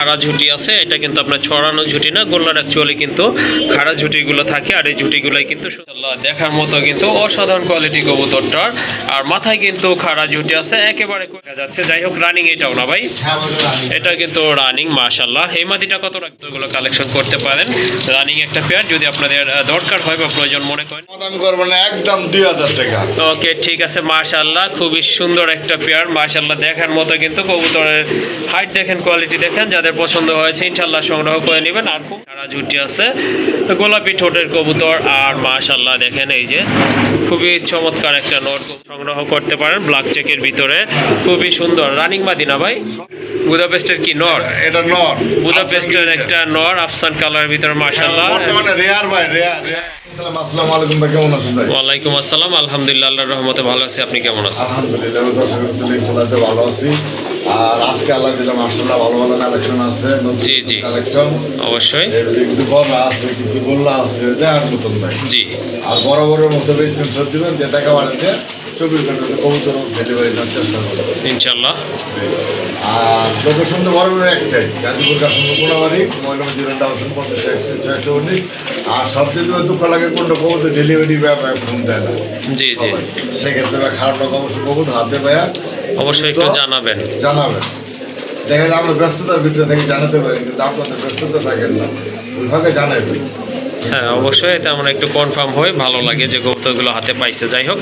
খাড়া ঝুটি আছে, এটা কিন্তু আপনার ছড়ানো ঝুটি না, গোল্লার অ্যাকচুয়ালি কিন্তু খাড়া ঝুটিগুলো থাকে। আর এই ঝুটিগুলোই কিন্তু দেখার মতো কিন্তু অসাধারণ কোয়ালিটি কবুতরটার। আর মাথায় কিন্তু খাড়া ঝুটি আছে, একেবারে দেখা যাচ্ছে। যাই হোক, রানিং এটাও না ভাই? এটা কিন্তু রানিং। মাশাআল্লাহ, এই মাদিটা কত রাখতগুলো কালেকশন করতে পারেন? রানিং একটা পেয়ার যদি আপনাদের দরকার হয় বা প্রয়োজন মনে করেন, আমি করবো না, একদম 2000 টাকা। ওকে, ঠিক আছে। মাশাআল্লাহ, খুবই সুন্দর একটা পেয়ার। মাশাআল্লাহ, দেখার মতো কিন্তু কবুতরের হাইট দেখেন, কোয়ালিটি দেখেন। যাদের পছন্দ হয়েছে ইনশাআল্লাহ সংগ্রহ করে নেবেন। আর খুব খাড়া ঝুটি আছে, গোলাপি ঠোঁটের কবুতর। আর মাশাআল্লাহ দেখেন, এই যে খুবই চমৎকার একটা নর সংগ্রহ করতে পারেন ব্ল্যাক চেকের ভিতরে। খুবই সুন্দর রানিং মাদিনা ভাই? বুদাপেস্টের কি নর? এটা নর, বুদাপেস্টের একটা নর আফসান কালারের ভিতরে। মাশাআল্লাহ, বর্তমানে রেয়ার ভাই, রেয়ার। আসসালামু আলাইকুম ভাই, কেমন আছেন ভাই? ওয়ালাইকুম আসসালাম, আলহামদুলিল্লাহ আল্লাহর রহমতে ভালো আছি। আপনি কেমন আছেন? আলহামদুলিল্লাহ, দর্শক ইনশাআল্লাহ ভালো আছি। আর আজকে আল্লাহ দিলাম মাশাআল্লাহ ভালো ভালো কালেকশন আছে, নতুন জি কালেকশন। অবশ্যই কিছু গলা আছে, কিছু গোল্লা আছে, দেখার মতন ভাই। জি। আর বড় বড় মতো স্ক্রিনশট দিবেন, যে টাকা বাড়াতে 24 ঘন্টার কবুতর ডেলিভারি দেওয়ার চেষ্টা করবো ইনশাআল্লাহ। আর লোকেশন তো বড় বড় একটাই, গাজীপুর কাশিমপুর কোনাবাড়ি, মহিলা জিরোটা অপশন 55 আর সবচেয়ে দুঃখ লাগে কোনটা কবুতর ডেলিভারি ব্যাপার ফোন দেয় না। জি জি, সেক্ষেত্রে খারাপ লোক অবশ্যই কবুতর হাতে পায়া অবশ্যই একটু জানাবেন। দেখা যায় আমরা ব্যস্ততার ভিতরে থেকে জানাতে পারি, কিন্তু আপনাদের ব্যস্ততা থাকেন না, ওইভাবে জানাবেন। হ্যাঁ অবশ্যই, এটা আমরা একটু কনফার্ম হই, ভালো লাগে যে কবুতরগুলো হাতে পাইছে। যাই হোক,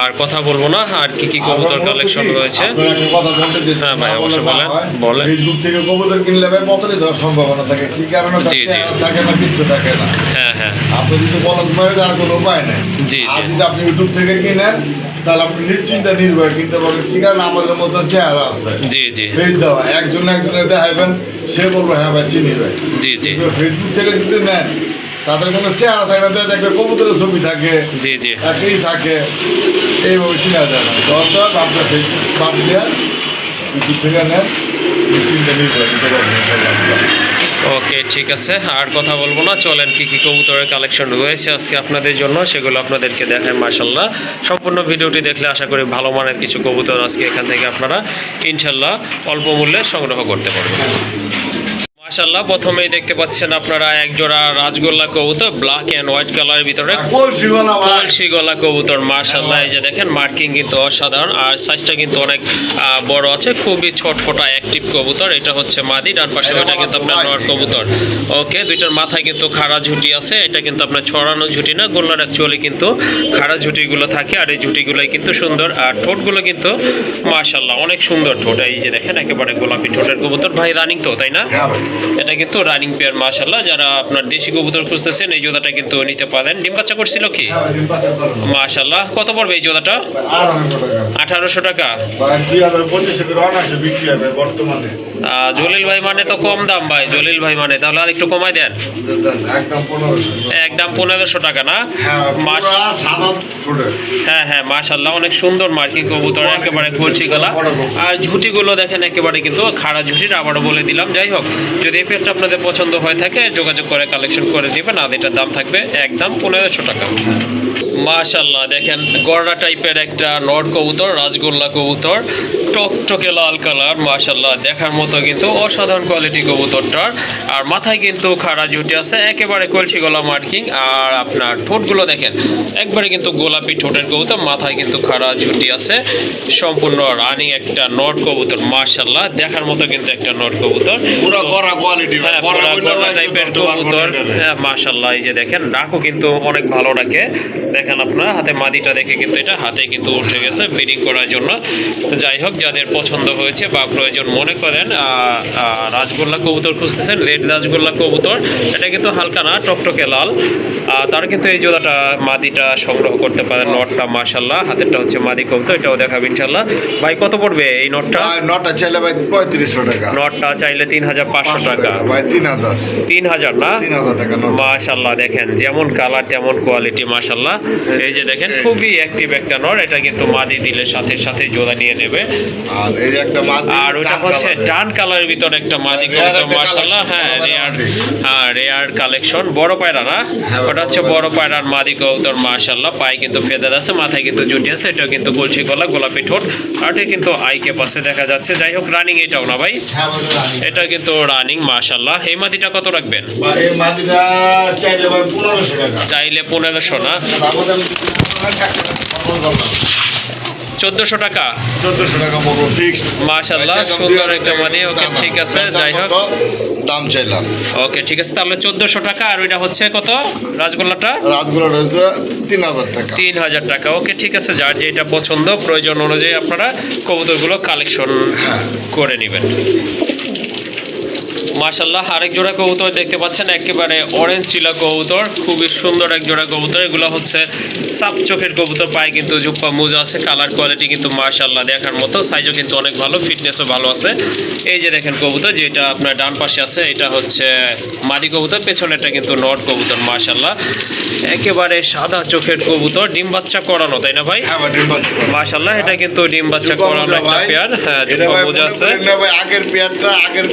আর কথা বলবো না। আর কি কি কবুতর কালেকশন রয়েছে? হ্যাঁ ভাই, অবশ্যই বলেন। ফেসবুক থেকে কবুতর কিনলে ভাই পতনই দেওয়ার সম্ভাবনা থাকে, কি কারণে থাকে না, কিচ্ছু থাকে না। হ্যাঁ হ্যাঁ, আপনি যদি বলক মারে তার কোনো উপায় নেই। জি। আর যদি আপনি ইউটিউব থেকে কিনেন তাহলে আপনি নিশ্চিন্তে নির্ভয় কিনতে পারবেন, কি কারণে আমাদের মতো চেহারা আছে। জি জি, ফেস দেওয়া একজনের দেখাইবেন, সে বলবো হ্যাঁ ভাই চিনি ভাই। জি জি, ফেসবুক থেকে যদি নেন তাদের কোনো চেহারা থাকে না, দেখবে কবুতরের ছবি থাকে, জি জি, একই থাকে, এইভাবে চিনা যায় না। দরকার আপনার ফেসবুক বাদ দিয়ে ইউটিউব থেকে নেন, নিশ্চিন্তে নির্ভয় নিতে পারবেন। ওকে, ঠিক আছে। আর কথা বলবো না, চলেন কি কি কবুতরের কালেকশন রয়েছে আজকে আপনাদের জন্য সেগুলো আপনাদেরকে দেখায়। মাশাআল্লাহ, সম্পূর্ণ ভিডিওটি দেখলে আশা করি ভালো মানের কিছু কবুতর আজকে এখান থেকে আপনারা ইনশাআল্লাহ অল্প মূল্যে সংগ্রহ করতে পারবেন। মাশাআল্লাহ, প্রথমেই দেখতে পাচ্ছেন আপনারা এক জোড়া রাজগোল্লা কবুতর, ব্ল্যাক এন্ড হোয়াইট কালারের ভিতরে কলসি গলা কবুতর। মাশাআল্লাহ, এই যে দেখেন মার্কিং কিন্তু অসাধারণ, আর সাইজটা কিন্তু অনেক বড় আছে, খুবই ছটফটা অ্যাক্টিভ কবুতর। এটা হচ্ছে মাদি, ডান পাশে ওটা কিন্তু আপনার নর কবুতর। ওকে, দুইটার মাথায় কিন্তু খাড়া ঝুটি আছে, এটা কিন্তু আপনার ছড়ানো ঝুটি না, গোল্লার অ্যাকচুয়ালি কিন্তু খাড়া ঝুটিগুলো থাকে। আর এই ঝুটিগুলোই কিন্তু সুন্দর, আর ঠোঁটগুলো কিন্তু মাশাআল্লাহ অনেক সুন্দর ঠোঁট। এই যে দেখেন একেবারে গোলাপি ঠোঁটের কবুতর। ভাই রানিং তো, তাই না? এটা কিন্তু রানিং পেয়ার। মাশাআল্লাহ, যারা আপনার দেশি কবুতর খুঁজতেছেন এই জোড়াটা কিন্তু নিতে পারেন। ডিম বাচ্চা করছিল কি? মাশাআল্লাহ, কত পড়বে এই জোড়াটা? 1800 টাকা। জলিল ভাই মানে তো কম দাম ভাই, জলিল ভাই মানে, তাহলে আর একটু কমাই দেন। একদম 1500 টাকা না? হ্যাঁ হ্যাঁ, মাশাআল্লাহ অনেক সুন্দর মার্কিং কবুতর, একেবারে কলসি গলা। আর ঝুটিগুলো দেখেন একেবারে কিন্তু খাড়া ঝুটির, আবারও বলে দিলাম। যাই হোক, যদি এই পেয়ারটা আপনাদের পছন্দ হয়ে থাকে যোগাযোগ করে কালেকশন করে দিবেন। আর এটার দাম থাকবে একদম 1500 টাকা। মাশাআল্লাহ, দেখেন গড়া টাইপের একটা নর কবুতর, রাজগোল্লা কবুতর, টকটকে লাল কালার। মাশাআল্লাহ, দেখার মতো কিন্তু অসাধারণ কোয়ালিটি কবুতরটার। আর মাথায় কিন্তু খাড়া ঝুটি আছে, একেবারে কলসি গলা মার্কিং। আর আপনার ঠোঁটগুলো দেখেন একবারে কিন্তু গোলাপি ঠোঁটের কবুতর, মাথায় কিন্তু খাড়া ঝুটি আছে। সম্পূর্ণ রানিং একটা নর কবুতর। মাশাআল্লাহ, দেখার মতো কিন্তু একটা নর কবুতর, পুরো গড়া কোয়ালিটি টাইপের কবুতর। হ্যাঁ মাশাআল্লাহ, এই যে দেখেন ডাকও কিন্তু অনেক ভালো ডাকে। দেখেন আপনার হাতে মাদিটা দেখে কিন্তু এটা হাতে কিন্তু উঠে গেছে ব্রিডিং করার জন্য। তো যাই হোক, যাদের পছন্দ হয়েছে বা প্রয়োজন মনে করেন রাজগোল্লা কবুতর খুঁজতেছেন, রেড রাজগোল্লা কবুতর, এটা কিন্তু হালকা না, টকটকে লাল, তারা কিন্তু এই জোড়াটা মাদিটা সংগ্রহ করতে পারেন। নটটা মাশাআল্লাহ, হাতেরটা হচ্ছে মাদি কবুতর, এটাও দেখাবেন ইনশাআল্লাহ। ভাই কত পড়বে এই নটটা? নটটা চাইলে ভাই 3500 টাকা। নটটা চাইলে 3500 টাকা। ভাই 3000 3000 না? 3000 টাকা। মাশাআল্লাহ, দেখেন যেমন কালার তেমন কোয়ালিটি। মাশাআল্লাহ, এই যে দেখেন খুবই অ্যাক্টিভ একটা নর, এটা কিন্তু মাদি দিলে সাথে সাথে জোড়া নিয়ে নেবে। আর এই যে একটা মাদি, আর ওটা হচ্ছে ডান কালারের ভিতরে একটা মাদি কবুতর, মাশাআল্লাহ। হ্যাঁ, রেয়ার কালেকশন, বড় পায়রা না, ওটা হচ্ছে বড় পায়রার মাদি কবুতর, মাশাআল্লাহ। পায়ে কিন্তু ফেদার আছে, মাথায় কিন্তু জুটি আছে, এটাও কিন্তু কলসি গলা, গোলাপি ঠোঁট, আর এটা কিন্তু আইকে পাশে দেখা যাচ্ছে। যাই হোক, রানিং এটাও না ভাই, এটা কিন্তু রানিং, মাশাআল্লাহ। এই মাদিটা কত রাখবেন? এই মাদিটা চাইলে ভাই 1500 টাকা। চাইলে 1500 না, 1400 টাকা। 1400 টাকা বলবো ফিক্সড, মাশাআল্লাহ, সুন্দর একটা মাদি। ওকে, ঠিক আছে, যাই হোক, দাম চাইলাম। ওকে, ঠিক আছে, তাহলে 1400 টাকা। আর ওইটা হচ্ছে কত রাজগোল্লাটা? রাতগুলো রয়েছে 3000 টাকা। 3000 টাকা। ওকে, ঠিক আছে, যার যেটা পছন্দ প্রয়োজন অনুযায়ী আপনারা কবুতরগুলো কালেকশন করে নেবেন। মাশাআল্লাহ, আরেক জোড়া কবুতর দেখতে পাচ্ছেন, একেবারে অরেঞ্জ চিলা কবুতর, খুবই সুন্দর এক জোড়া কবুতর। এগুলো হচ্ছে সাপ চোখের কবুতর, পায়ে কিন্তু জুপ্পা মোজা আছে, কালার কোয়ালিটি কিন্তু মাশাআল্লাহ দেখার মতো, সাইজও কিন্তু অনেক ভালো, ফিটনেসও ভালো আছে। এই যে দেখেন কবুতর, যেটা আপনার ডান পাশে আছে, এটা হচ্ছে মাদি কবুতর, পেছনেরটা কিন্তু নর কবুতর, মাশাআল্লাহ। একেবারে সাদা চোখের কবুতর, ডিম বাচ্চা করানো, তাই না ভাই? হ্যাঁ ভাই, ডিম বাচ্চা করানো। মাশাআল্লাহ, এটা কিন্তু ডিম বাচ্চা করানো একটা পেয়ার। হ্যাঁ, জুপ্পা মোজা আছে। ভাই আগের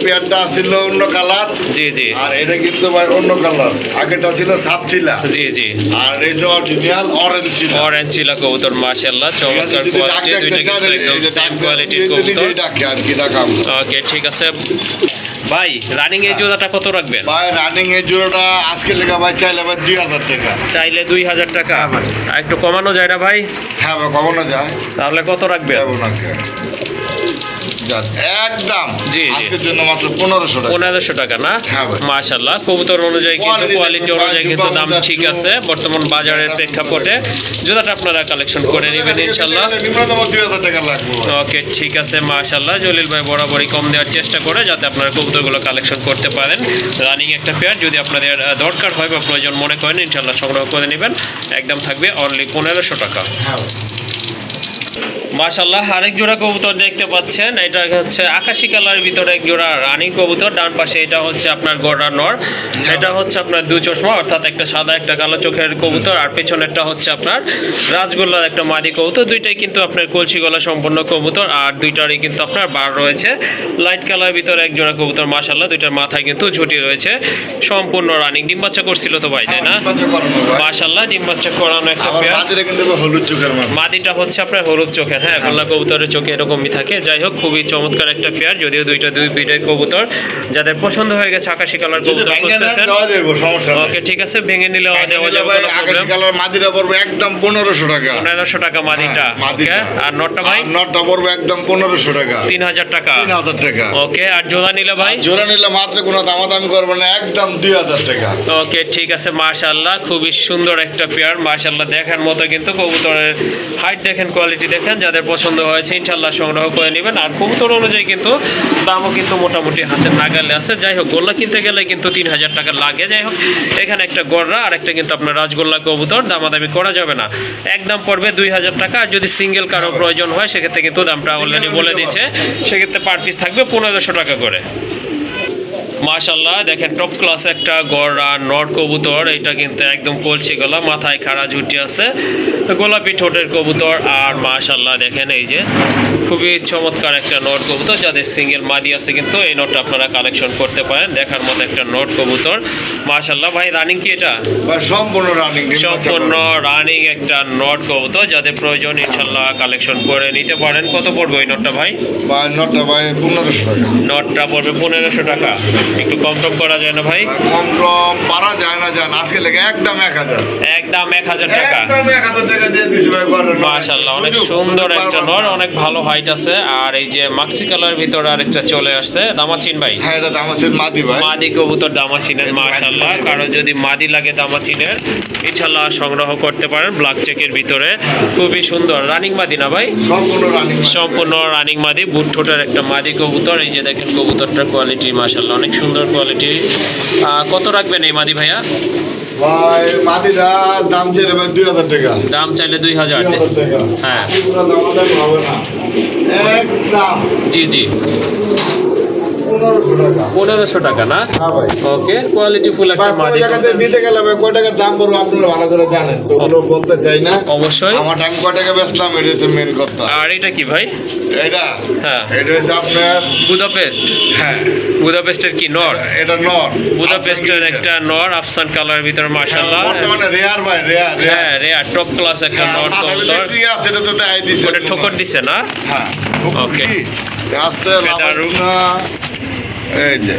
পেয়ারটা ছিল অন্য কালার। জি জি। আর এটা কিন্তু ভাই অন্য কালার, আগেরটা ছিল সাপ চিলা। জি জি। আর এই যে অরিজিনাল অরেঞ্জ চিলা। অরেঞ্জ চিলা কবুতর, মাশাআল্লাহ, চমৎকার কোয়ালিটি, দুইটা কিন্তু একদম সেম কোয়ালিটির কবুতর। ডাকে আর কি ডাকাম। ওকে, ঠিক আছে ভাই, রানিং এই জোড়াটা কত রাখবেন? ভাই রানিং এই জোড়াটা আজকে লেখা ভাই চাইলে ভাই 2000 টাকা। চাইলে 2000 টাকা। আর একটু কমানো যায় না ভাই? হ্যাঁ ভাই, কমানো যায়। তাহলে কত রাখবেন? যাবো না একদম জি জি, আজকের জন্য মাত্র 1500 টাকা। 1500 টাকা না? হ্যাঁ ভাই। মাশাআল্লাহ, কবুতর অনুযায়ী কিন্তু কোয়ালিটি অনুযায়ী কিন্তু দাম ঠিক আছে বর্তমান বাজারের প্রেক্ষাপটে। জোড়াটা আপনারা কালেকশন করে নেবেন ইনশাআল্লাহ। নিম্নতম 2000 টাকা লাগবে। ওকে, ঠিক আছে, মাশাআল্লাহ। জলিল ভাই বরাবরই কম দেওয়ার চেষ্টা করে যাতে আপনারা কবুতরগুলো কালেকশন করতে পারেন। রানিং একটা পেয়ার যদি আপনাদের দরকার হয় বা প্রয়োজন মনে করেন, ইনশাআল্লাহ সংগ্রহ করে নেবেন। একদম থাকবে অনলি 1500 টাকা। হ্যাঁ মাশাআল্লাহ, আরেক জোড়া কবুতর দেখতে পাচ্ছেন, এটা হচ্ছে আকাশি কালারের ভিতরে এক জোড়া রানী কবুতর। ডান পাশে এটা হচ্ছে আপনার গড়া নর, এটা হচ্ছে আপনার দুই চশমা, অর্থাৎ একটা সাদা একটা কালো চোখের কবুতর। আর পেছনেরটা হচ্ছে আপনার রাজগোল্লার একটা মাদি কবুতর। দুইটাই কিন্তু আপনার কলসি গলা সম্পন্ন কবুতর, আর দুইটারই কিন্তু আপনার বার রয়েছে। লাইট কালারের ভিতরে এক জোড়া কবুতর, মাশাআল্লাহ, দুইটার মাথায় কিন্তু ঝুটি রয়েছে, সম্পূর্ণ রানিং। ডিম বাচ্চা করছিল তো ভাই, তাই না? মাশাআল্লাহ, ডিম বাচ্চা করানো একটা পেয়ার। মাদিটা কিন্তু হলুদ চোখের মাদিটা হচ্ছে আপনার হলুদ চোখের। হ্যাঁ, গোল্লা কবুতরের চোখে এরকমই থাকে। যাই হোক, খুবই চমৎকার একটা পেয়ার, যদিও দুই বিটের কবুতর। যাদের পছন্দ হয়ে গেছে আকাশি কালার কবুতর খুঁজতেছেন, ওকে, ঠিক আছে, ভেঙে নিলে দেওয়া যাবে, কোনো প্রবলেম। কালার মাদিটা পড়বে একদম 1500 টাকা। 1500 টাকা মাদিটা। ওকে, আর নটটা ভাই? নটটা পড়বে একদম 1500 টাকা। 3000 টাকা। 3000 টাকা। ওকে, আর জোড়া নিলে ভাই? জোড়া নিলে মাত্র কোনো দামাদামি করবে না, একদম 2000 টাকা। ওকে, ঠিক আছে, মাশাআল্লাহ, খুবই সুন্দর একটা পেয়ার, মাশাআল্লাহ, দেখার মতো কিন্তু কবুতরের হাইট দেখেন, কোয়ালিটি দেখেন, যাদের পছন্দ হয়েছে ইনশাআল্লাহ সংগ্রহ করে নেবেন। আর কবুতর অনুযায়ী কিন্তু দামও কিন্তু মোটামুটি হাতের নাগালে আছে। যাই হোক, গোল্লা কিনতে গেলে কিন্তু 3000 টাকা লাগে। যাই হোক, এখানে একটা গড়রা আর একটা কিন্তু আপনার রাজগোল্লা কবুতর, দামাদামি করা যাবে না, একদম পড়বে 2000 টাকা। আর যদি সিঙ্গেল কারো প্রয়োজন হয় সেক্ষেত্রে কিন্তু দামটা অলরেডি বলে দিচ্ছে, সেক্ষেত্রে পার পিস থাকবে 1500 টাকা করে। মাশাআল্লাহ, দেখেন টপ ক্লাস একটা গড়া নর কবুতর, এটা কিন্তু একদম কলসি গলা, মাথায় খাড়া ঝুটি আছে, গোলাপি ঠোঁটের কবুতর। আর মাশাআল্লাহ দেখেন, এই যে খুবই চমৎকার একটা নট কবুতর, যাদের সিঙ্গেল মাদি আছে কিন্তু এই নটটা আপনারা কালেকশন করতে পারেন। দেখার মতো একটা নট কবুতর, মাশাআল্লাহ। ভাই রানিং কি এটা? সম্পূর্ণ রানিং, সম্পূর্ণ রানিং একটা নট কবুতর, যাদের প্রয়োজন ইনশাআল্লাহ কালেকশন করে নিতে পারেন। কত পড়বে ওই নটটা ভাই? নটটা ভাই 1500 টাকা। নটটা পড়বে 1500 টাকা। একটু কম টম করা যায় না ভাই? কম পারা যায় না, জান আজকে লেগে একদম 1000। একদম 1000 টাকা। একদম 1000 টাকা দিয়ে দিছি ভাই। মাশাআল্লাহ, অনেক সুন্দর একটা নর, অনেক ভালো হাইট আছে। আর এই যে মাক্সি কালার ভিতরে আরেকটা চলে আসছে, দামাচিন ভাই? হ্যাঁ, এটা দামাচিন মাদি ভাই। মাদি কবুতর দামাচিনের, মাশাআল্লাহ। কারো যদি মাদি লাগে দামাচিনের, ইনশাআল্লাহ সংগ্রহ করতে পারেন। ব্ল্যাক চেকের ভিতরে খুবই সুন্দর রানিং মাদি না ভাই? সম্পূর্ণ রানিং, সম্পূর্ণ রানিং মাদি, বুট ঠোঁটের একটা মাদি কবুতর। এই যে দেখেন কবুতরটার কোয়ালিটি, মাশাআল্লাহ, অনেক সুন্দর কোয়ালিটি। কত রাখবেন এই মাদি ভাইয়া? ভাই মাদিটা দাম চাইলে ভাই 2000 টাকা। দাম চাইলে 2000 টাকা। হ্যাঁ, পুরো দামাদামি হবে না, একদম। জি জি, 1500 টাকা। 1500 টাকা না? হ্যাঁ ভাই। ওকে, কোয়ালিটি ফুল একটা ভাই, মাদি কয় টাকাতে নিতে গেলে ভাই কয় টাকা দাম পড়বে আপনারা ভালো করে জানেন, তো ওগুলো বলতে চাই না। অবশ্যই। আমার টাইম কয় টাকা বেচলাম এটা হচ্ছে মেন কথা। আর এটা কি ভাই? এটা হ্যাঁ, এটা হচ্ছে আপনার, বুদাপেস্ট। হ্যাঁ বুদাপেস্টের কি নর? এটা নর। বুদাপেস্টের একটা নর, আফসান কালারের ভিতরে মাশাআল্লাহ। বর্তমানে রেয়ার ভাই, রেয়ার হ্যাঁ, রেয়ার টপ ক্লাস একটা নর কবুতর। সেটা তো তাই দিছে। ওটা ঠোকর দিছে না? হ্যাঁ ওকে। আস্তে এটা রূপ। এই যে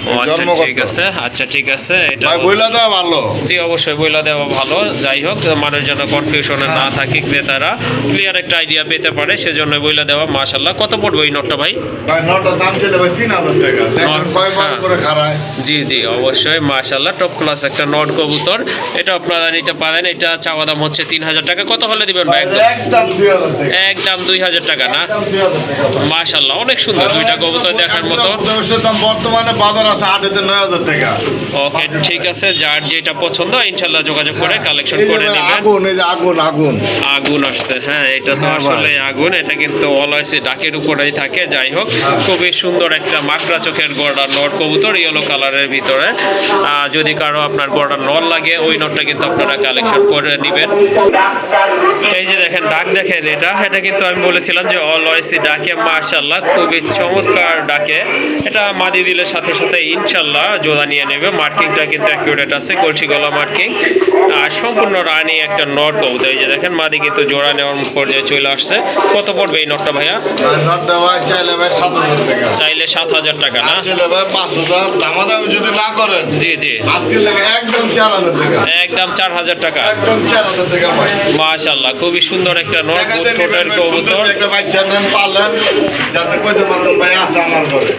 ও আচ্ছা, জন্মগত। ঠিক আছে। আচ্ছা, ঠিক আছে। এটা ভাই বইলা দেওয়া ভালো। জি, অবশ্যই বইলা দেওয়া ভালো। যাই হোক, মানুষ যেন কনফিউশনে না থাকে, ক্রেতারা ক্লিয়ার একটা আইডিয়া পেতে পারে, সেজন্য বইলা দেওয়া। মাশাআল্লাহ। কত পড়বে এই নটটা ভাই? ভাই নটার দাম ছিল ভাই 3000 টাকা। দেখেন কয় বার হ্যাঁ। করে খারায়। জি জি, অবশ্যই। মাশাআল্লাহ, টপ ক্লাস একটা নট কবুতর। এটা আপনারা নিতে পারেন। এটা চাওয়া দাম হচ্ছে 3000 টাকা। কত হলে দিবেন ভাই? একদম 2000 টাকা। একদম 2000 টাকা না? একদম 2000 টাকা ভাই। মাশাআল্লাহ, অনেক সুন্দর দুইটা কবুতর দেখার মতো। অবশ্যই দাম বর্তমানে বাজার আছে 8,000 টাকা। ওকে, ঠিক আছে। যার যেটা পছন্দ ইনশাআল্লাহ যোগাযোগ করে কালেকশন এই যে করে ভাই নেবেন। আগুন, এই যে আগুন আগুন। আগুন আসছে, হ্যাঁ, এটা তো হ্যাঁ ভাই। আসলে আগুন। এটা কিন্তু অলওয়েজ ডাকের উপরেই থাকে। যাই হোক, খুবই সুন্দর একটা মাকড়া চোখের গড়া নর কবুতর, ইয়েলো কালারের ভিতরে। যদি কারো আপনার গড়া নর লাগে, ওই নরটা কিন্তু আপনারা কালেকশন করে নেবেন। এই যে দেখেন, ডাক দেখেন, এটা কিন্তু আমি বলেছিলাম যে অলওয়েজ ডাকে। মাশাআল্লাহ, খুবই চমৎকার ডাকে। এটা মাদি দিলে সাথে সাথে ইনশাআল্লাহ জোড়া নিয়ে নেবে। মার্কিংটা কিন্তু অ্যাকুরেট আছে, কলসি গলা মার্কিং। আর সম্পূর্ণ রানী একটা নর কবুতর। এই যে দেখেন, মাদি কিন্তু জোড়া নেওয়ার পর্যায়ে চলে আসছে। কত পড়বে এই নটটা ভাইয়া? নটটা ভাই চাইলে ভাই 7000 টাকা। চাইলে 7000 টাকা না? চাইলে ভাই 5000। দামাদামি যদি না করেন জি জি, আজকে লাগে একদম 4000 টাকা। একদম 4000 টাকা। একদম 4000 টাকা ভাই। মাশাআল্লাহ, খুবই সুন্দর একটা নর দেখাতে ঠোঁটের নিবেন ভাই, কবুতর। সুন্দর একটা বাচ্চা নেন, পালেন, যাতে কইতে পারবেন ভাই আছে আমার ঘরে।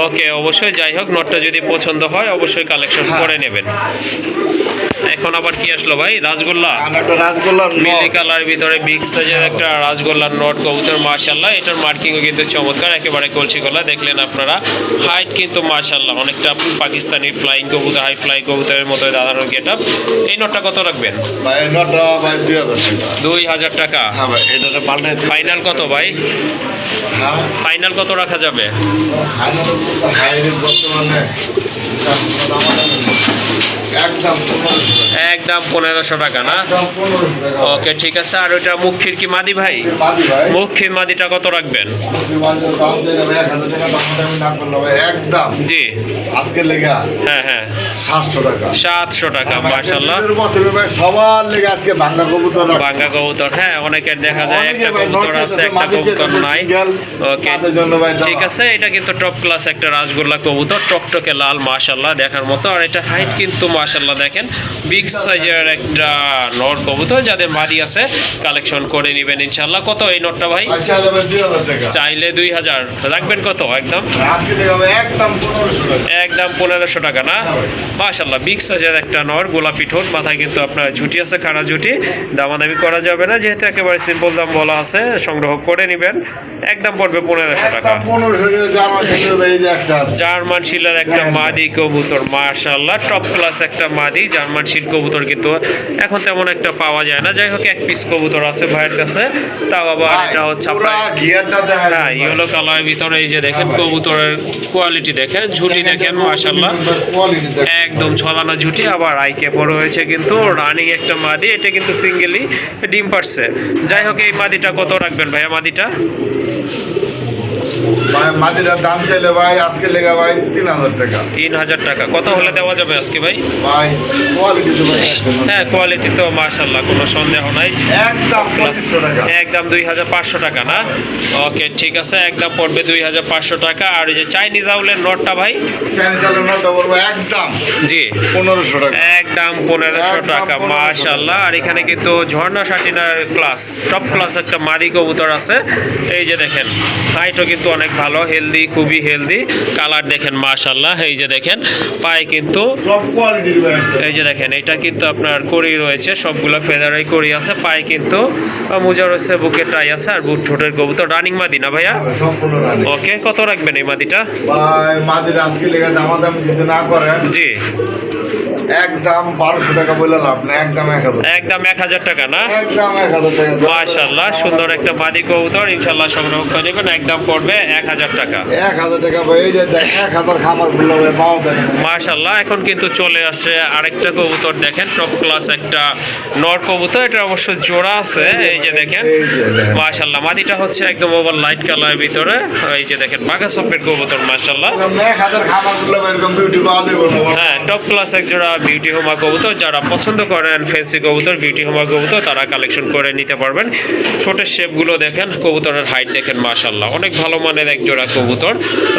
ওকে, অবশ্যই। যাই হোক, নটটা যদি পছন্দ হয় অবশ্যই কালেকশন করে নেবেন। এখন আবার কি আসলো ভাই? রাজগোল্লা। আর একটা রাজগোল্লার মিলি নট। কালার ভিতরে বিগ সাইজের একটা রাজগোল্লার নট কবুতর। মাশাআল্লাহ, এটার মার্কিংও কিন্তু চমৎকার, একেবারে কলসি গলা। দেখলেন আপনারা, হাইট কিন্তু মাশাআল্লাহ অনেকটা পাকিস্তানি ফ্লাইং কবুতর, হাই ফ্লাই কবুতরের মতো দাঁড়ানো গেটআপ। এই নটটা কত রাখবেন? ভাই নটটা ভাই 2000 টাকা। 2000 টাকা। হ্যাঁ ভাই, এটাতে পাল্টাই দিন। ফাইনাল কত ভাই? হ্যাঁ ফাইনাল কত রাখা যাবে? হাই রেট বর্তমানে একদম 1500 টাকা। একদম 1500 টাকা না? একদম 1500 টাকা। ওকে, ঠিক আছে। আর ওইটা মুখির কি মাদি ভাই? বাদি ভাই। মুখির মাদিটা কত রাখবেন? মুসলমানদের দাম চাইলে ভাই 1000 টাকা। দামাদামি না করলে ভাই একদম জি, আজকে লেগা হ্যাঁ হ্যাঁ, 700 টাকা। 700 টাকা। মাশাআল্লাহ, ভাই সবার লেগে আজকে ভাঙ্গা কবুতর রাখছি। বাঙ্গা কবুতর। হ্যাঁ, অনেকের দেখা যায় একটা অনেকে ভাই কবুতর নট আছে, চাইতেছে, একটা মাদি কবুতর চাইতেছে নাই। সিঙ্গেল। ওকে, তাদের জন্য ভাই ঠিক আছে। এটা কিন্তু টপ ক্লাস একটা রাজগোল্লা কবুতর, টকটকে লাল, মাশাআল্লাহ দেখার মতো। আর এটা হাইট কিন্তু মাশাআল্লাহ দেখেন, বিগ সাইজের একটা নর কবুতর। যাদের মাদি আছে কালেকশন করে নেবেন ইনশাআল্লাহ। কত এই নটটা ভাই? আচ্ছা যাবে 2000 টাকা। চাইলে 2000 রাখবেন। কত? একদম আজকে লেগে ভাই একদম 1500 টাকা। একদম 1500 টাকা না? মাশাআল্লাহ, বিগ সাইজের একটা নর, গোলাপি ঠোঁট, মাথায় কিন্তু আপনার ঝুটি আছে, খাড়া ঝুটি। দামাদামি করা যাবে না, যেহেতু একেবারে সিম্পল দাম বলা আছে। সংগ্রহ করে নেবেন। একদম পড়বে 1500 টাকা। একদম 1500 টাকা। জার্মান ছেলে ভাই এই যে একটা আছে। জার্মান শিলের একটা মাদি কবুতর। মাশাআল্লাহ, টপ ক্লাস একটা মাদি জার্মান শিল কবুতর কিন্তু এখন তেমন একটা পাওয়া যায় না। যাই হোক, এক পিস কবুতর আছে ভাইয়ের কাছে, তাও আবার এটা হচ্ছে পুরা আপনার, গিয়ারটা দেখা হ্যাঁ, ইয়েলো কালারের ভিতরে। এই যে দেখেন কবুতরের কোয়ালিটি দেখেন, ঝুটি দেখেন, মাশাআল্লাহ কোয়ালিটি দেখেন। একদম ছলানা ঝুটি। আবার আইকে বড় হয়েছে কিন্তু, রানিং একটা মাদি। এটা কিন্তু সিঙ্গেলি ডিম পারছে। যাই হোক, এই মাদিটা কত রাখবেন ভাইয়া? মাদিটা ভাই মাদিরার দাম চাইলে ভাই আজকে লেগে ভাই 3000 টাকা। 3000 টাকা। কত হলে দেওয়া যাবে আজকে ভাই? ভাই কোয়ালিটি তো ভাই দেখছেন। হ্যাঁ, কোয়ালিটি তো মাশাআল্লাহ কোনো সন্দেহ নাই। একদম 2500 টাকা। একদম 2500 টাকা না? ওকে, ঠিক আছে। একদম পড়বে 2500 টাকা। আর এই যে চাইনিজ আউলের নটটা ভাই? চাইনিজ আলু নটটা বলবো একদম জি, 1500 টাকা। একদম 1500 টাকা। মাশাআল্লাহ। আর এখানে কিন্তু ঝর্ণা শাটিনার ক্লাস, টপ ক্লাস একটা মাদি কবুতর আছে। এই যে দেখেন, হাইটও কিন্তু অনেক ভালো, হেলদি, খুবই হেলদি। কালার দেখেন মাশাআল্লাহ। এই যে দেখেন, পায়ে কিন্তু সব কোয়ালিটির ভাই। এই যে দেখেন, এটা কিন্তু আপনার করি রয়েছে, সবগুলো ফেদারাই করি আছে। পায়ে কিন্তু মোজা রয়েছে, বুকে টাই আছে। আর বুট ঠোঁটের কবুতর, রানিং মাদি না ভাইয়া? সম্পূর্ণ রানি। ওকে, কত রাখবেন এই মাদিটা? ভাই মাদির আজকে লেগে দামাদামি যদি না করেন জি, একদম 1200 টাকা বলে লাভ না, একদম 1000, একদম 1000 টাকা না? একদম 1000 টাকা। মাশাআল্লাহ, সুন্দর একটা মাদি কবুতর, ইনশাআল্লাহ সংগ্রহ করে নেবেন, একদম পড়বে 1000 টাকা। 1000 টাকা ভাই, এই যে 1000 খামার গুলো ভাই পাওয়া যায় না। মাশাআল্লাহ, এখন কিন্তু চলে আসছে আরেকটা কবুতর, দেখেন টপ ক্লাস একটা নর কবুতর, এটা অবশ্য জোড়া আছে, এই যে দেখেন এই যে দেখেন। মাশাআল্লাহ, মাদিটা হচ্ছে একদম ওভার লাইট কালারের ভিতরে, এই যে দেখেন বাঘা সফের কবুতর মাশাআল্লাহ। 1000 খামার গুলো ভাই এরকম বিউটি পাওয়া যাবে না। হ্যাঁ, টপ ক্লাস এক জোড়া বিউটি হোমা কবুতর, যারা পছন্দ করেন ফ্যান্সি কবুতর, বিউটি হোমা কবুতর, তারা কালেকশন করে নিতে পারবেন। ছোটের শেপগুলো দেখেন, কবুতরের হাইট দেখেন মাশাআল্লাহ, অনেক ভালো মানের এক জোড়া কবুতর।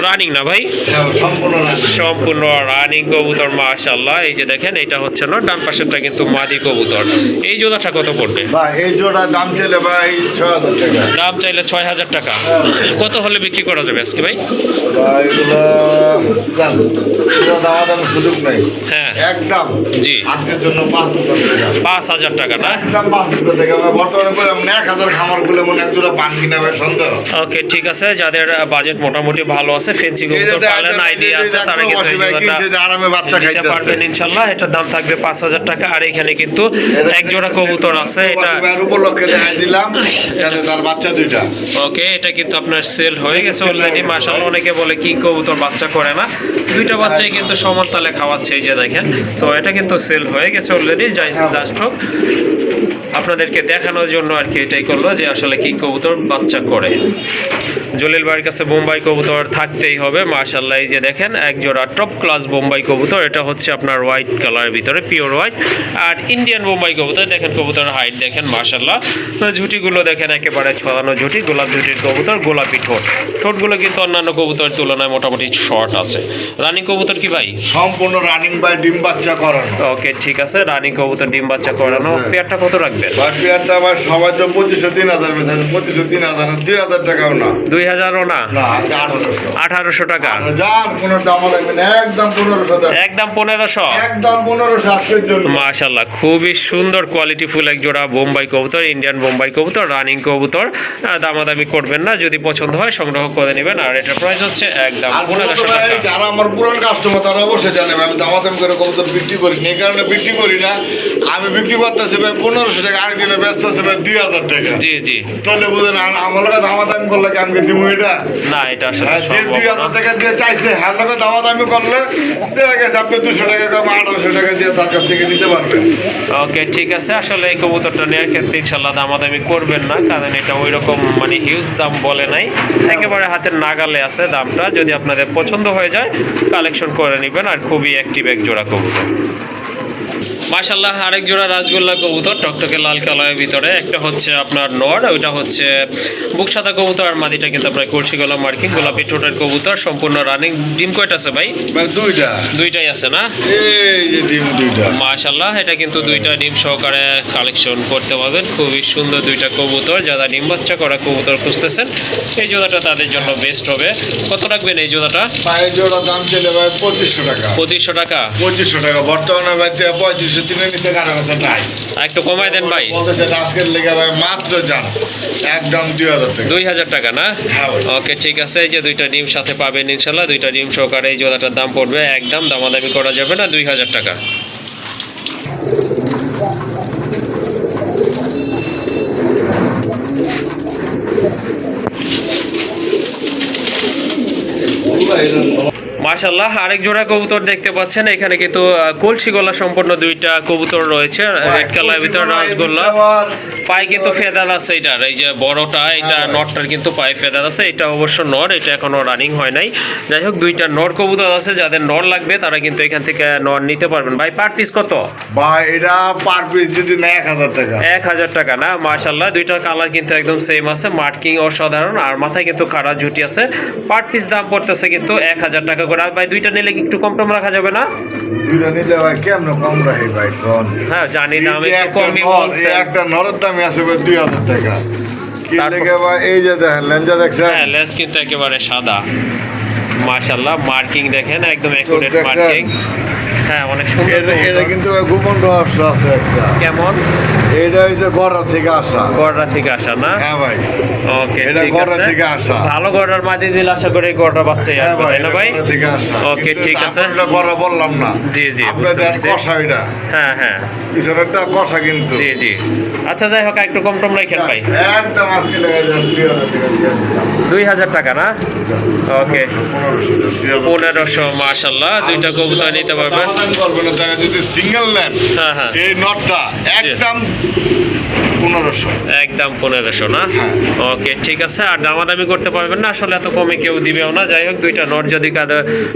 রানিং না ভাই? হ্যাঁ, সম্পূর্ণ না। সম্পূর্ণ রানিং কবুতর মাশাআল্লাহ। এই যে দেখেন, এটা হচ্ছে না, ডান পাশেরটা কিন্তু মাদি কবুতর। এই জোড়াটা কত পড়বে? ভাই এই জোড়া দাম চলে ভাই 6000 টাকা। দাম চাইলে 6000 টাকা। কত হলে বিক্রি করা যাবে আজকে ভাই? ভাই এগুলো জান, পুরো দামাদামের সুযোগ নাই। হ্যাঁ, একদম জি। আজকের জন্য 5000 টাকা। 5000 টাকা না? একদম 5000 টাকা। আমরা বর্তমানে বললাম 1000 খামার গুলো মনে এক জোড়া পান কিনা ভাই সন্দেহ। ওকে, ঠিক আছে, যাদের বাজেট মোটামুটি ভালো আছে, ফেন্সি কবুতর পালন আইডিয়া আছে, তারা কিন্তু এই জোড়াটা আরামে বাচ্চা নিতে খাইতে পারবেন ইনশাআল্লাহ। এটার দাম থাকবে 5000 টাকা। আর এখানে কিন্তু এক জোড়া কবুতর আছে, এটা উপলক্ষে দেখাই দিলাম, যাতে তার বাচ্চা দুইটা। ওকে, এটা কিন্তু আপনার সেল হয়ে গেছে অলরেডি মাশাআল্লাহ। অনেকে বলে কি কবুতর বাচ্চা করে না, দুইটা বাচ্চাই কিন্তু সমান তালে খাওয়াচ্ছে, এই যে দেখেন। তো এটা কিন্তু সেল হয়ে গেছে অলরেডি, জাস্ট আপনাদেরকে দেখানোর জন্য আর কি এটাই করলো যে আসলে কি কবুতর বাচ্চা করে। জলিল ভাইয়ের কাছে বোম্বাই কবুতর থাকতেই হবে মাশাআল্লাহ। এই যে দেখেন এক জোড়া টপ ক্লাস বোম্বাই কবুতর, এটা হচ্ছে আপনার হোয়াইট কালারের ভিতরে, পিওর হোয়াইট। আর ইন্ডিয়ান বোম্বাই কবুতর দেখেন, কবুতরের হাইট দেখেন মাশাআল্লাহ। ঝুটিগুলো দেখেন একেবারে ছড়ানো ঝুটি, গোলাপ ঝুটির কবুতর, গোলাপি ঠোঁটগুলো কিন্তু অন্যান্য কবুতরের তুলনায় মোটামুটি শর্ট আছে। রানিং কবুতর কি ভাই? সম্পূর্ণ রানিং বাই ডিম বাচ্চা করানো। ওকে, ঠিক আছে, রানিং কবুতর ডিম বাচ্চা করানো। পেয়ারটা কত রাখবেন? বাকিয়ারটা আবার সবাই তো 2500 3000 বেচা, 2500 3000 2000 টাকাও না। 2000ও না? না, আজকে 1800। 1800 টাকা। যার কোনো দাম লাগবে না, একদম 1500 টাকা। একদম 1500? একদম 1500 আজকের জন্য। মাশাআল্লাহ, খুবই সুন্দর কোয়ালিটি ফুল এক জোড়া বোম্বাই কবুতর, ইন্ডিয়ান বোম্বাই কবুতর, রানিং কবুতর। দামাদামি করবেন না, যদি পছন্দ হয় সংগ্রহ করে নেবেন। আর এটার প্রাইস হচ্ছে একদম আর 1500 টাকা। যারা আমার পুরান কাস্টমার তারা অবশ্যই জানে আমি দামাদাম করে কবুতর বিক্রি করি না, এই কারণে বিক্রি করি না। আমি বিক্রি করতেছি ভাই 1500 টাকা, আরেকজনে ব্যস্ত আছে ভাই 2000 টাকা। জি জি। তাহলে বুঝেন আমার লোক দামাদামি করলে কি আমি দিব এটা? না, এটা আসলে যে সম্ভব 2000 না। টাকা দিয়ে চাইছে, হ্যাঁ লোকে দামাদামি করলে দেখা গেছে আপনি 200 টাকা কম 1800 টাকা দিয়ে তার কাছ থেকে নিতে পারবেন। ওকে, ঠিক আছে, আসলে এই কবুতরটা নেওয়ার ক্ষেত্রে ইনশাল্লাহ দামাদামি করবেন না, কারণ এটা ওই রকম মানে হিউজ দাম বলে নাই, একেবারে হাতের নাগালে আছে দামটা। যদি আপনাদের পছন্দ হয়ে যায় কালেকশন করে নেবেন। আর খুবই অ্যাক্টিভ এক জোড়া কবুতর মাশাআল্লাহ। আরেক জোড়া রাজগোল্লা কবুতর, টকটকে লাল কালারের ভিতরে, একটা হচ্ছে আপনার নর, ওইটা হচ্ছে বুক সাদা কবুতর। আর মাদিটা কিন্তু আপনার কলসি গলা মার্কিং, গোলাপি ঠোঁটের কবুতর, সম্পূর্ণ রানিং। ডিম কয়টা আছে ভাই? ভাই দুইটা। দুইটাই আছে না? এই যে ডিম দুইটা। মাশাআল্লাহ, এটা কিন্তু দুইটা ডিম সহকারে কালেকশন করতে পারবেন। খুবই সুন্দর দুইটা কবুতর, যারা ডিম বাচ্চা করা কবুতর খুঁজতেছেন এই জোড়াটা তাদের জন্য বেস্ট হবে। কত রাখবেন এই জোড়াটা? ভাই জোড়া দাম চলে ভাই 2500 টাকা। 2500 টাকা? 2500 টাকা বর্তমানে ভাই 3500 দিনে নিতে কারো কাছে নাই। একটু কমাই দেন ভাই। বলতেছে আজকের লেগে ভাই মাত্র যান একদম 2000 টাকা। 2000 টাকা না? হ্যাঁ ভাই। ওকে, ঠিক আছে, এই যে দুইটা ডিম সাথে পাবেন ইনশাল্লাহ। দুইটা ডিম সহকারে এই জোড়াটার দাম পড়বে একদম দামাদামি করা যাবে না, 2000 টাকা। মাশাআল্লাহ, আরেক জোড়া কবুতর দেখতে পাচ্ছেন এখানে কিন্তু কলসি গলা সম্পূর্ণ দুইটা কবুতর রয়েছে, রেড কালারের ভিতর রাজগোল্লা। পায়ে কিন্তু ফেদার আছে এটার, এই যে বড়টা, এটা নটটার কিন্তু পায়ে ফেদার আছে। এটা অবশ্য নর, এটা এখনো রানিং হয় নাই। যাই হোক, দুইটা নর কবুতর আছে, যাদের নর লাগবে তারা কিন্তু এখান থেকে নর নিতে পারবেন। ভাই পার পিস কত? ভাই এটা পার পিস যদি না 1000 টাকা। 1000 টাকা না? মাশাআল্লাহ, দুইটার কালার কিন্তু একদম সেম আছে, মার্কিং অসাধারণ। আর মাথায় কিন্তু খাড়া ঝুটি আছে। পার পিস দাম পড়তেছে কিন্তু 1000 টাকা করে। আর ভাই দুইটা নিলে একটু কম টম রাখা যাবে না? দুইটা নিলে ভাই কেমন কম রাখি ভাই কোন? হ্যাঁ জানি না, আমি একটু কমই বলছি। একটা নরের দামই আছে ভাই 2000 টাকা। কি তারপর- দেখে ভাই এই যে দেখেন লেঞ্জা দেখছেন? হ্যাঁ, লেস কিন্তু একেবারে সাদা মাশাআল্লাহ। মার্কিং দেখেন একদম অ্যাকুরেট দেখছেন? মার্কিং। হ্যাঁ অনেক সুন্দর এটা কবুতর। কিন্তু গোপন রহস্য আছে একটা। কেমন? এটা হচ্ছে গড়া থেকে আসা। গড়া থেকে আসা না? হ্যাঁ ভাই, ওকে এটা ঠিক গড়া আছে। থেকে আসা। ভালো গড়ার মাঝে দিলে আশা করি গড়ার বাচ্চাই হ্যাঁ আসবে, ভাই, তাই না এটা ভাই? গড়া থেকে আসা। ওকে, কিন্তু ঠিক আছে। আপনার এটা গড়া বললাম না। জি, জি, আপনার বুঝতে দেন পারছি। কষা এটা। হ্যাঁ হ্যাঁ, পিছনেরটা কষা কিন্তু। জি জি। আচ্ছা যাই হোক, একটু কম টম রাখেন ভাই। একদম আজকে লেগে যান 2000 টাকা দিয়ে দিলাম। 2000 টাকা না? ওকে 1500 1500, মাশাল্লাহ, দুইটা কবুতর নিতে পারবেন। সমাধান করবেন না, টাকা যদি সিঙ্গেল নেন হ্যাঁ হ্যাঁ, এই নটটা একদম 1500। একদম 1500 না? হ্যাঁ। ওকে ঠিক আছে। আর দামাদামি করতে পারবেন না, আসলে এত কমে কেউ দিবেও না। যাই হোক, দুইটা নট যদি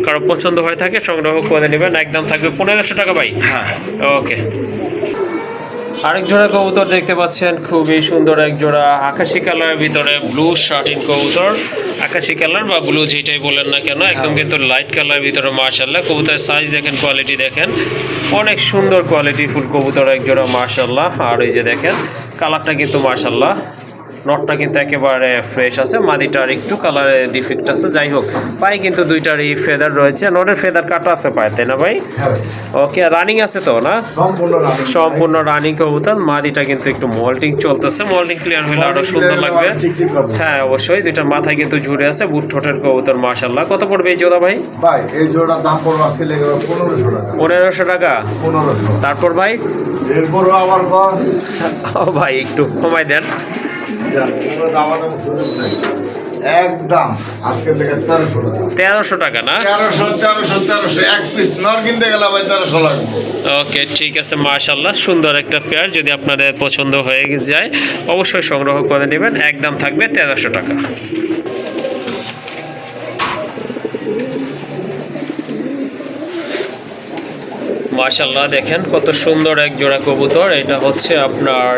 কারো পছন্দ হয়ে থাকে সংগ্রহ করে নেবেন, একদম থাকবে 1500 টাকা ভাই। হ্যাঁ, ওকে। আরেক জোড়া কবুতর দেখতে পাচ্ছেন, খুবই সুন্দর এক জোড়া আকাশি কালারের ভিতরে ব্লু শার্টিন কবুতর। আকাশি কালার বা ব্লু যেটাই বলেন না কেন, একদম কিন্তু লাইট কালারের ভিতরে মাশাআল্লাহ। কবুতরের সাইজ দেখেন, কোয়ালিটি দেখেন, অনেক সুন্দর কোয়ালিটি ফুল কবুতর এক জোড়া মাশাআল্লাহ। আর এই যে দেখেন কালারটা কিন্তু মাশাআল্লাহ, নটটা কিন্তু একেবারে ফ্রেশ আছে, মাদিটার একটু কালারে ডিফেক্ট আছে। যাই হোক, পায়ে কিন্তু দুইটারই ফেদার রয়েছে, নটের ফেদার কাটা আছে পায়ে, তাই না ভাই? হ্যাঁ ভাই। ওকে, রানিং আছে তো না? সম্পূর্ণ রানিং। সম্পূর্ণ রানিং কবুতর। মাদিটা কিন্তু একটু মল্টিং চলতেছে, মল্টিং ক্লিয়ার হলে আরো সুন্দর লাগবে। চিকচিক করবে। হ্যাঁ অবশ্যই, দুইটা মাথায় কিন্তু ঝুড়ে আছে, বুট ঠোঁটের কবুতর মাশাআল্লাহ। কত পড়বে এই জোড়া ভাই? ভাই এই জোড়ার দাম পড়বে আজকে লেগে 1500 টাকা। 1500 টাকা। 1500। তারপর ভাই? এরপরও আবার কর। ও ভাই একটু কমাই দেন। একদম আজকে লেগে 1300 টাকা। 1300 টাকা না? 1300 এক পিস নর কিনতে গেলে ভাই 1300 লাগবে। ওকে ঠিক আছে, মাশাআল্লাহ, সুন্দর একটা পেয়ার। যদি আপনাদের পছন্দ হয়ে যায় অবশ্যই সংগ্রহ করে নেবেন, একদম থাকবে 1300 টাকা। মাশাআল্লাহ, দেখেন কত সুন্দর এক জোড়া কবুতর। এটা হচ্ছে আপনার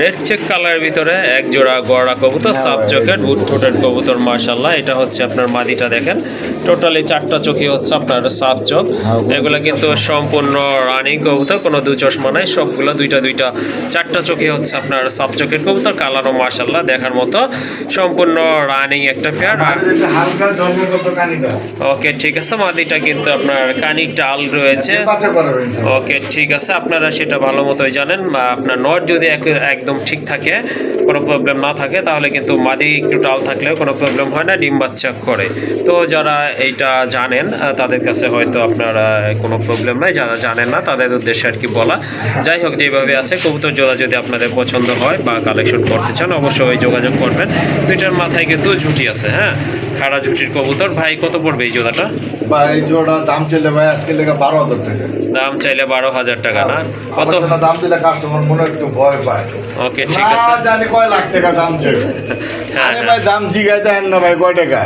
রেড চেক কালারের ভিতরে এক জোড়া গড়া কবুতর, সাব চোখের বুট ঠোঁটের কবুতর মাশাআল্লাহ। এটা হচ্ছে আপনার মাদিটা, দেখেন টোটালি 4টা চোখই হচ্ছে আপনার সাব চোখ। এগুলো কিন্তু সম্পূর্ণ রানিং কবুতর, কোনো দু চশমা নাই, সবগুলো দুইটা 4টা চোখই হচ্ছে আপনার সাব চোখের কবুতর। কালারও মাশাআল্লাহ দেখার মতো, সম্পূর্ণ রানিং একটা পেয়ার। হালকা জন্মগত কানিটা। ওকে ঠিক আছে, মাদিটা কিন্তু আপনার কানি ডাল রয়েছে। বাচ্চা করাবেন। ওকে ঠিক আছে, আপনারা সেটা ভালো মতোই জানেন। বা আপনার নট যদি একদম ঠিক থাকে, কোনো প্রবলেম না থাকে, তাহলে কিন্তু মাদি একটু টাল থাকলেও কোনো প্রবলেম হয় না, ডিম বাচ্চা করে। তো যারা এইটা জানেন তাদের কাছে হয়তো আপনারা কোনো প্রবলেম নাই, যারা জানেন না তাদের উদ্দেশ্যে আর কি বলা। যাই হোক, যেভাবে আছে কবুতর জোড়া যদি আপনাদের পছন্দ হয় বা কালেকশন করতে চান অবশ্যই যোগাযোগ করবেন। দুইটার মাথায় কিন্তু ঝুঁটি আছে, হ্যাঁ, খাড়া ঝুঁটির কবুতর। ভাই কত পড়বে এই জোড়াটা? বা এই জোড়া দাম চলে ভাই আজকে লেগে 12,000 টাকা। দাম চাইলে 12,000 টাকা না? কত? দাম দিলে কাস্টমার মনে একটু ভয় পায়। ওকে ঠিক আছে, জানি কয় লাখ টাকা দাম চাই। হ্যাঁ আরে ভাই দাম জিগাই দেন না ভাই, কয় টাকা?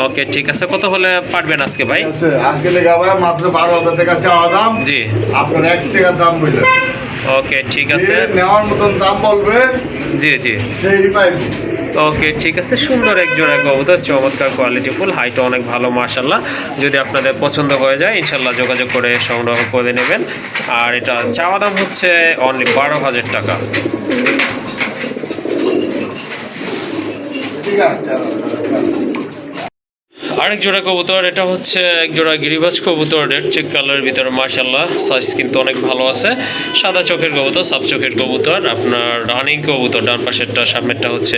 ওকে ঠিক আছে, কত হলে পারবেন আজকে ভাই? আজকে লেগে ভাই মাত্র 12,000 টাকা চাওয়া দাম। জি, আপনার 1 টাকার দাম বললেন। ওকে ঠিক আছে, নেওয়ার মতন দাম বলবে, জি জি। সেই পাইবে। ওকে ঠিক আছে, সুন্দর এক জোড়া কবুতর, চমৎকার কোয়ালিটি ফুল, হাইটও অনেক ভালো মাশাআল্লাহ। যদি আপনাদের পছন্দ হয়ে যায় ইনশাল্লাহ যোগাযোগ করে সংগ্রহ করে নেবেন। আর এটা চাওয়া দাম হচ্ছে অনলি 12,000 টাকা। ঠিক আছে। আরেক জোড়া কবুতর, এটা হচ্ছে এক জোড়া গিরিবাজ কবুতর, রেড চেক কালারের ভিতরে মাশাআল্লাহ, সাইজ কিন্তু অনেক ভালো আছে। সাদা চোখের কবুতর, সাব চোখের কবুতর, আপনার রানিং কবুতর। ডান পাশেরটা, সামনেরটা হচ্ছে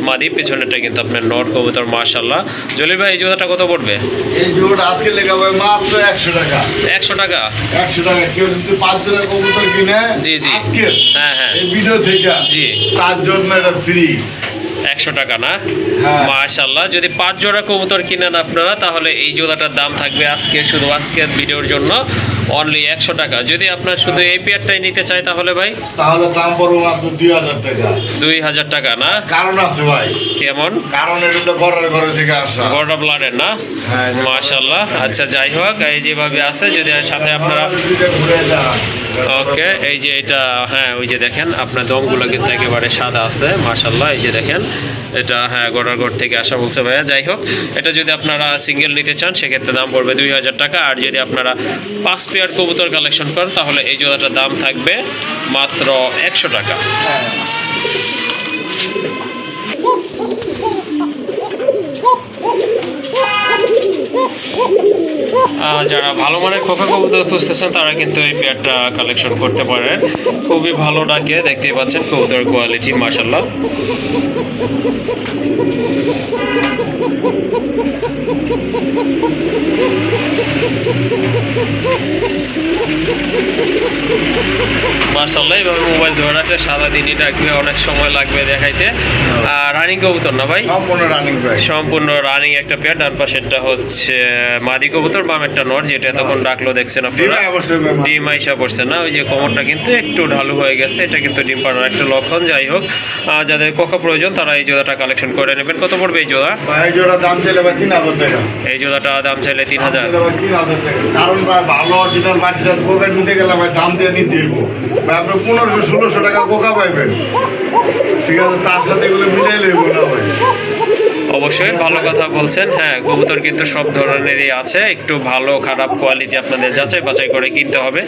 মাদি, পেছনেরটা কিন্তু আপনার নট কবুতর মাশাআল্লাহ। জলিল ভাই এই জোড়াটা কত পড়বে? এই জোড়া আজকে লেগে ভাই মাত্র 100 টাকা। 100 টাকা? 100 টাকা। কেউ যদি 5 জোড়া কবুতর কিনে জি জি, আজকে হ্যাঁ হ্যাঁ, এই ভিডিও থেকে জি, তার জন্য এটা ফ্রি। 100 টাকা না? হ্যাঁ। মাশাআল্লাহ, যদি 5 জোড়া কবুতর কিনেন আপনারা, তাহলে এই জোড়াটার দাম থাকবে আজকে শুধু আজকের ভিডিওর জন্য অনলি 100 টাকা। যদি আপনার শুধু এই পেয়ারটাই নিতে চাই তাহলে ভাই? তাহলে দাম পড়বে মাত্র 2,000 টাকা। 2000 টাকা না? কারণ আছে ভাই। কেমন? কারণ এটা হলো ঘরে থেকে আসা। গড়া ব্লাডের না? হ্যাঁ, মাশাআল্লাহ। আচ্ছা যাই হোক, এই যেভাবে আছে, যদি সাথে আপনারা, ঘুরে যান। ওকে এই যে এটা, হ্যাঁ ওই যে দেখেন আপনার দমগুলো কিন্তু একেবারে সাদা আছে মাশাআল্লাহ। এই যে দেখেন এটা, হ্যাঁ গড়ার ঘর থেকে আসা বলছে ভাইয়া। যাই হোক, এটা যদি আপনারা সিঙ্গেল নিতে চান সেক্ষেত্রে দাম পড়বে 2000 টাকা। আর যদি আপনারা 5 পেয়ার কবুতর কালেকশন করেন তাহলে এই জোড়াটার দাম থাকবে মাত্র 100 টাকা। যারা ভালো মানের খোকা কবুতর খুঁজতেছেন তারা কিন্তু এই পেয়ারটা কালেকশন করতে পারেন। খুবই ভালো ডাকে, দেখতেই পাচ্ছেন কবুতর কোয়ালিটি মাশাআল্লাহ। মাশাআল্লাহ, এভাবে মোবাইল ধরে রাখলে সারাদিনই ডাকবে, অনেক সময় লাগবে দেখাইতে। আর রানিং কবুতর না ভাই? সম্পূর্ণ রানিং ভাই, সম্পূর্ণ রানিং একটা পেয়ার। ডান পাশেরটা হচ্ছে মাদি কবুতর, বামেরটা নর, যেটা তখন ডাকলো দেখছেন আপনারা। ডিম আইসা পড়ছে না, ওই যে কোমরটা কিন্তু একটু ঢালু হয়ে গেছে, এটা কিন্তু ডিম পাড়ার একটা লক্ষণ। যাই হোক, যাদের কোকা প্রয়োজন তারা এই জোড়াটা কালেকশন করে নেবেন। কত পড়বে এই জোড়া? এই জোড়া দাম চাইলে ভাই 3000 টাকা। এই জোড়াটা দাম চাইলে 3000। কারণ ভাই ভালো অরিজিনাল বাচ্চা কোকা নিতে গেলে ভাই দাম দিয়ে নিতে হইব ভাই। আপনি 1500-1600 টাকা কোকা পাইবেন, ঠিক আছে? তার সাথে এগুলো মিলাই লইব না ভাই। অবশ্যই ভালো কথা বলছেন। হ্যাঁ, কবুতর কিন্তু সব ধরনেরই আছে, একটু ভালো খারাপ কোয়ালিটি আপনাদের যাচাই বাছাই করে কিনতে হবে।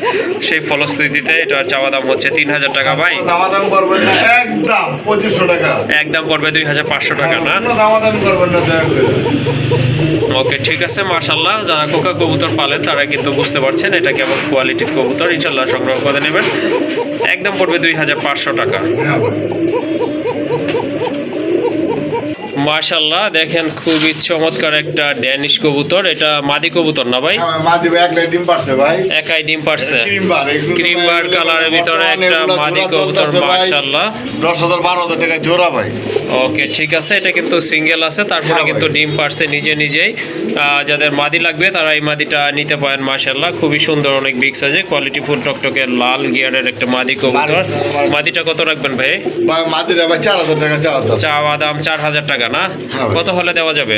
সেই ফলশ্রুতিতে এটার চাওয়া দাম হচ্ছে 3000 টাকা। ভাই দামাদাম করবেন না, একদম 2500 টাকা। একদম পড়বে 2500 টাকা না? দামাদাম করবেন না দয়া করে। ওকে, ঠিক আছে মাশাআল্লাহ। যারা কোকা কবুতর পালেন তারা কিন্তু বুঝতে পারছেন এটা কেমন কোয়ালিটির কবুতর, ইনশাল্লাহ সংগ্রহ করে নেবেন। একদম পড়বে 2500 টাকা। মাশাআল্লাহ, দেখেন খুবই চমৎকার একটা ড্যানিশ কবুতর। এটা মাদি কবুতর না ভাই? মাদি ভাই, একলাই ডিম পারছে ভাই, একাই ডিম পারছে। ক্রিম বার কালারের ভিতরে একটা মাদি কবুতর মাশাআল্লাহ। 10,000-12,000 টাকা জোড়া ভাই। ওকে, ঠিক আছে। এটা কিন্তু সিঙ্গেল আছে, তারপরে কিন্তু ডিম পারছে নিজেই। যাদের মাদি লাগবে তারা এই মাদিটা নিতে পারেন মাশাআল্লাহ। খুবই সুন্দর, অনেক বিগ সাইজে, কোয়ালিটি ফুল টকটকে লাল গিয়ারের একটা মাদি কবুতর। মাদিটা কত রাখবেন ভাই? ভাই মাদিটা ভাই 4000 টাকা চাওয়া দাম 4000 টাকা না? কত হলে দেওয়া যাবে?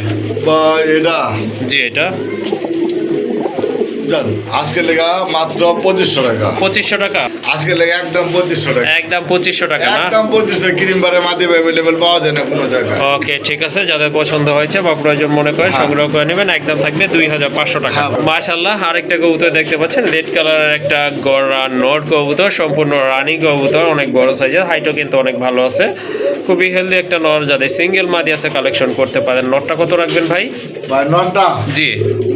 এটা জি, এটা আজকে লেগা মাত্র 2500 টাকা। 2500 টাকা আজকে লেগা একদম 2500 টাকা। একদম 2500 টাকা না? একদম 2500। ক্রিম বারে মাদি अवेलेबल পাওয়া যায় না কোনো জায়গায়। ওকে, ঠিক আছে। যাদের পছন্দ হয়েছে বা প্রয়োজন মনে করেন সংগ্রহ করে নেবেন। একদম থাকবে 2500 টাকা। মাশাআল্লাহ, আরেকটা কবুতর দেখতে পাচ্ছেন, রেড কালারের একটা গড়া নর কবুতর, সম্পূর্ণ রানী কবুতর, অনেক বড় সাইজের, হাইটও কিন্তু অনেক ভালো আছে। খুবই হেলদি একটা নর, যাদের সিঙ্গেল মাদি আছে কালেকশন করতে পারেন। নরটা কত রাখবেন ভাই? ভাই নরটা জি,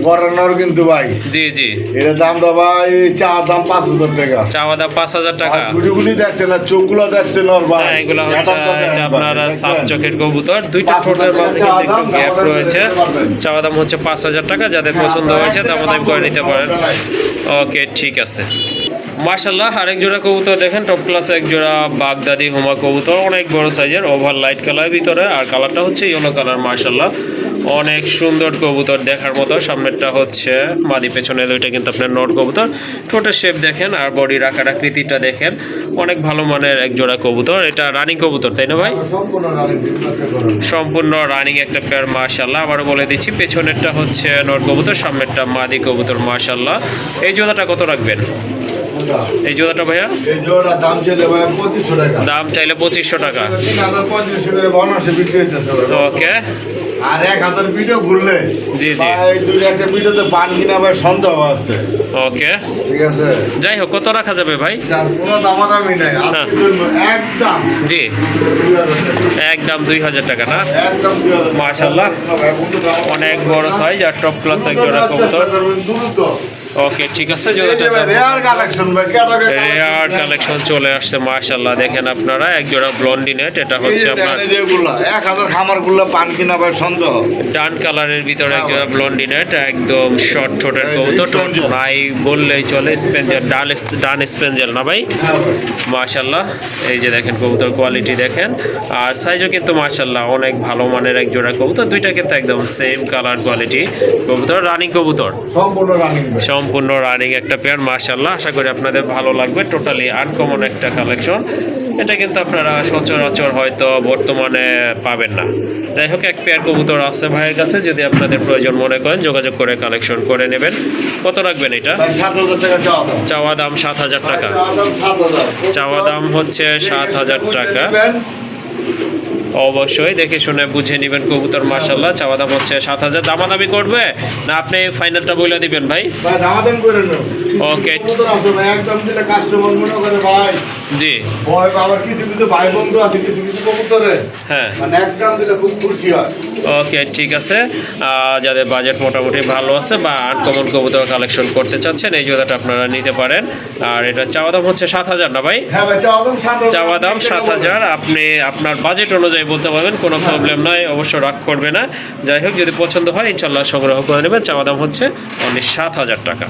গড়া নর কিন্তু ভাই। জি। এর দামটা ভাই চাওয়া দাম 5000 টাকা। চাওয়া দাম 5000 টাকা। গুড়িগুলি দেখছেন না, চোখগুলো দেখছেন নর ভাই। হ্যাঁ, এগুলো হচ্ছে আপনার সাত চোখের কবুতর, দুইটা ঠোঁটের মাঝে কিন্তু একটু গ্যাপ রয়েছে। চাওয়া দাম হচ্ছে 5000 টাকা। যাদের পছন্দ হয়েছে দাম করে নিতে পারেন। ওকে, ঠিক আছে। মাশাআল্লাহ, আরেক জোড়া কবুতর দেখেন, টপ ক্লাস এক জোড়া বাগদাদি হুমা কবুতর, অনেক বড় সাইজের, ওভার লাইট কালার ভিতরে, আর কালারটা হচ্ছে ইয়েলো কালার। মাশাআল্লাহ, অনেক সুন্দর কবুতর, দেখার মতো। সামনেরটা হচ্ছে মাদি, পেছনে দুইটা কিন্তু আপনার নর কবুতর। ঠোঁটের শেপ দেখেন আর বডির আকার আকৃতিটা দেখেন, অনেক ভালো মানের এক জোড়া কবুতর। এটা রানিং কবুতর তাই না ভাই? সম্পূর্ণ রানিং একটা পেয়ার মাশাআল্লাহ। আবারও বলে দিচ্ছি, পেছনেরটা হচ্ছে নর কবুতর, সামনেরটা মাদি কবুতর মাশাআল্লাহ। এই জোড়াটা কত রাখবেন? এই জোড়াটা ভাইয়া? এই জোড়া দাম চাইলে ভাই 2500 টাকা। দাম চাইলে 2500 টাকা। 3500 টাকা বোনাসে বিক্রি হইতেছে। ওকে, আর 1000 ভিডিও ঘুরলে জি এই দুই একটা ভিডিওতে পান কিনা ভাই সন্দেহ আছে। ওকে, ঠিক আছে। যাই হোক, কত রাখা যাবে ভাই? কোনো দামাদামি নাই, একদম জি, একদম 2000 টাকা না? একদম 2000। মাশাআল্লাহ, অনেক বড় সাইজ আর টপ ক্লাস এক জোড়া কবুতর। ওকে, ঠিক আছে। রেয়ার কালেকশন ভাই, রেয়ার কালেকশন চলে আসছে মাশাআল্লাহ। দেখেন আপনারা, এক জোড়া ব্লন্ডিনেট, এটা হচ্ছে আপনার 1000 খামারগুলো পান কিনা ভাই সন্দেহ। ডান কালারের ভিতরে এক জোড়া ব্লন্ডিনেট, একদম শর্ট ঠোঁটের কবুতর, ঠোঁট নাই বললেই চলে, স্পেঞ্জেল, ডান স্পেঞ্জেল না ভাই? মাশাআল্লাহ, এই যে দেখেন কবুতর কোয়ালিটি দেখেন, আর সাইজও কিন্তু মাশাআল্লাহ অনেক ভালো মানের এক জোড়া কবুতর। দুইটা কিন্তু একদম সেম কালার কোয়ালিটি কবুতর, রানিং কবুতর, সম্পূর্ণ রানিং একটা পেয়ার মাশাআল্লাহ। আশা করি আপনাদের ভালো লাগবে। টোটালি আনকমন একটা কালেকশন, এটা কিন্তু আপনারা সচরাচর হয়তো বর্তমানে পাবেন না। যাই হোক, এক পেয়ার কবুতর আছে ভাইয়ের কাছে, যদি আপনাদের প্রয়োজন মনে করেন যোগাযোগ করে কালেকশন করে নেবেন। কত রাখবেন এটা? 7000 টাকা চাওয়া দাম 7000 টাকা। চাওয়া দাম হচ্ছে 7000 টাকা। অবশ্যই দেখে শুনে বুঝে নেবেন কবুতর মাশাআল্লাহ। চাওয়া দাম হচ্ছে 7000। দামাদামি করবে না আপনি ফাইনালটা বলে দিবেন ভাই? দামাদামি করে নাও। ওকে, একদম দিলে কাস্টমার মনে করে ভাই জি ভয় আবার কিছু কিছু ভাই বন্ধু আছে কিছু কিছু কবুতরে হ্যাঁ মানে এক দাম দিলে খুব খুশি হয়। ওকে ঠিক আছে। যাদের বাজেট মোটামুটি ভালো আছে বা আনকমন কবুতর কালেকশন করতে চাচ্ছেন এই জোড়াটা আপনারা নিতে পারেন। আর এটা চাওয়া দাম হচ্ছে 7,000 না ভাই? হ্যাঁ ভাই চাওয়া দাম 7,000, আপনি আপনার বাজেট অনুযায়ী বলতে পারবেন, কোনো প্রবলেম নয়, অবশ্য রাগ করবে না। যাই হোক যদি পছন্দ হয় ইনশাল্লাহ সংগ্রহ করে নেবেন। চাওয়া দাম হচ্ছে অনলি 7,000 টাকা।